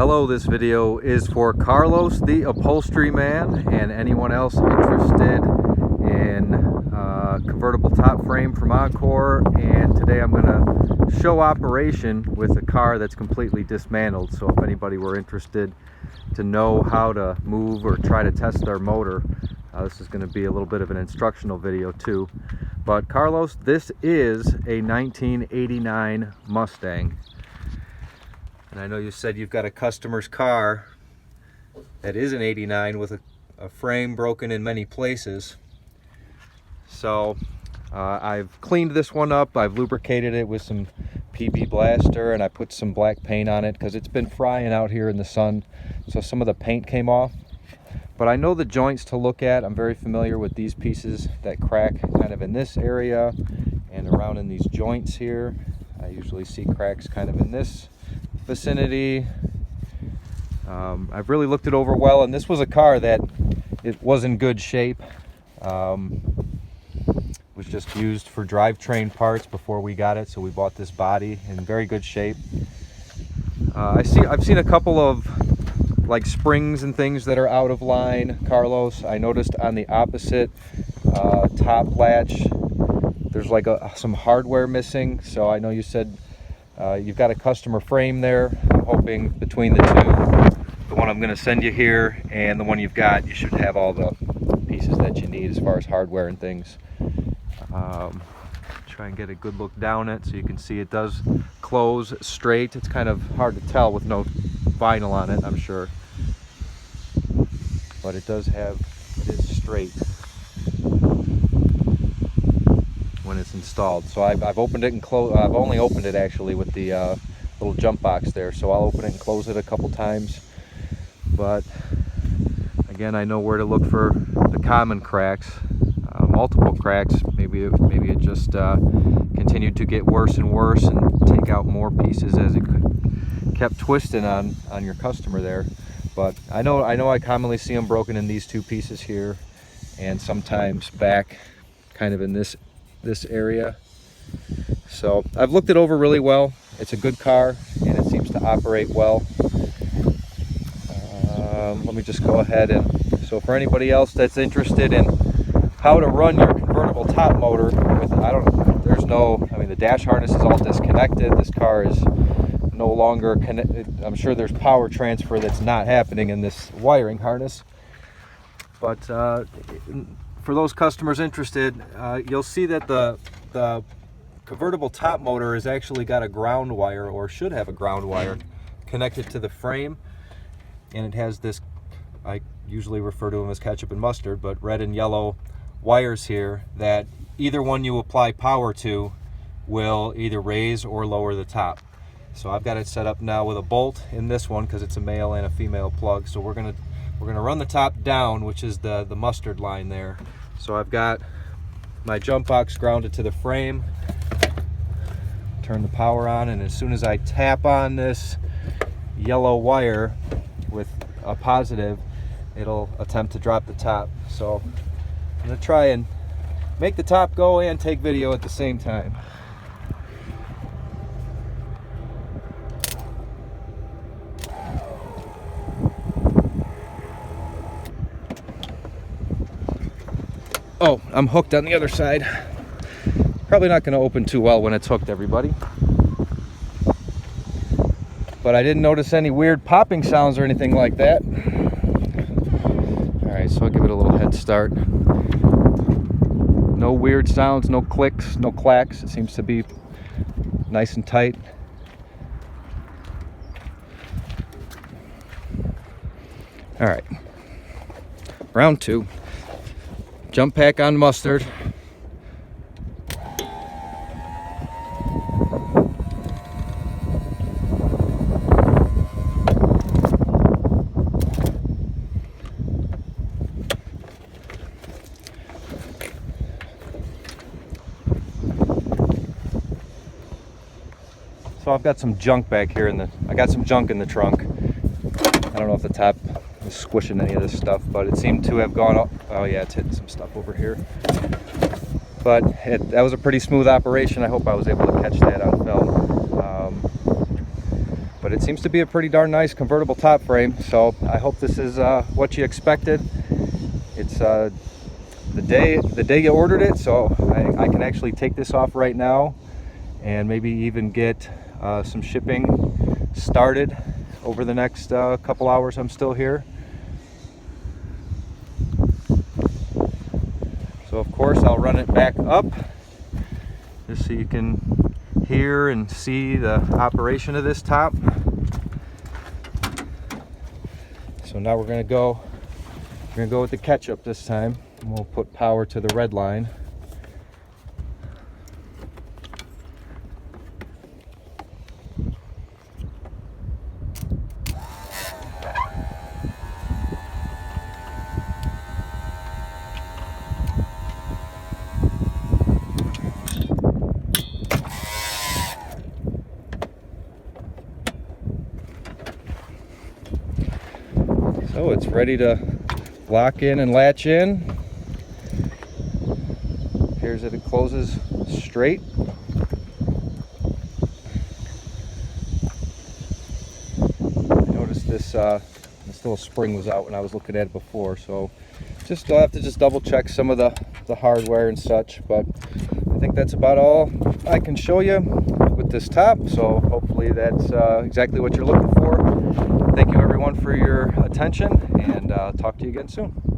Hello, this video is for Carlos, the upholstery man, and anyone else interested in convertible top frame from Encore. And today I'm going to show operation with a car that's completely dismantled. So if anybody were interested to know how to move or try to test their motor, this is going to be a little bit of an instructional video too. But Carlos, this is a 1989 Mustang. And I know you said you've got a customer's car that is an 89 with a frame broken in many places. So I've cleaned this one up. I've lubricated it with some PB Blaster, and I put some black paint on it because it's been frying out here in the sun. So some of the paint came off. But I know the joints to look at. I'm very familiar with these pieces that crack kind of in this area and around in these joints here. I usually see cracks kind of in this vicinity. I've really looked it over well, and this was a car that it was in good shape. Was just used for drivetrain parts before we got it, so we bought this body in very good shape. I've seen a couple of like springs and things that are out of line, Carlos. I noticed on the opposite top latch there's like some hardware missing. So I know you said you've got a customer frame there. I'm hoping between the two, the one I'm going to send you here and the one you've got, you should have all the pieces that you need as far as hardware and things. Try and get a good look down it so you can see it does close straight. It's kind of hard to tell with no vinyl on it, I'm sure, but it is straight when it's installed. So I've opened it and closed. I've only opened it actually with the little jump box there, so I'll open it and close it a couple times. But again, I know where to look for the common cracks, multiple cracks. Maybe it just continued to get worse and worse and take out more pieces as it kept twisting on your customer there. But I know I commonly see them broken in these two pieces here, and sometimes back kind of in this area. So I've looked it over really well. It's a good car and it seems to operate well. Let me just go ahead and, so for anybody else that's interested in how to run your convertible top motor with, I mean the dash harness is all disconnected. This car is no longer connected. I'm sure there's power transfer that's not happening in this wiring harness. But for those customers interested, you'll see that the convertible top motor has actually got a ground wire, or should have a ground wire, connected to the frame. And it has this, I usually refer to them as ketchup and mustard, but red and yellow wires here that either one you apply power to will either raise or lower the top. So I've got it set up now with a bolt in this one because it's a male and a female plug. So we're gonna run the top down, which is the mustard line there. So I've got my jump box grounded to the frame. Turn the power on, and as soon as I tap on this yellow wire with a positive, it'll attempt to drop the top. So I'm gonna try and make the top go and take video at the same time. Oh, I'm hooked on the other side. Probably not going to open too well when it's hooked, everybody. But I didn't notice any weird popping sounds or anything like that. All right, so I'll give it a little head start. No weird sounds, no clicks, no clacks. It seems to be nice and tight. All right, round two. Jump pack on mustard. So I've got some junk back here I got some junk in the trunk. I don't know if the top is squishing any of this stuff, but it seemed to have gone up. Oh yeah, it's hitting some stuff over here. But that was a pretty smooth operation. I hope I was able to catch that on film. But it seems to be a pretty darn nice convertible top frame, so I hope this is what you expected. It's the day you ordered it, so I can actually take this off right now and maybe even get some shipping started over the next couple hours I'm still here. So of course I'll run it back up just so you can hear and see the operation of this top. So now we're gonna go with the ketchup this time. We'll put power to the red line. So it's ready to lock in and latch in. Here's that it closes straight. Notice this little spring was out when I was looking at it before, so I'll have to just double check some of the hardware and such, but I think that's about all I can show you with this top, so hopefully that's exactly what you're looking for. Thank you everyone for your attention, and talk to you again soon.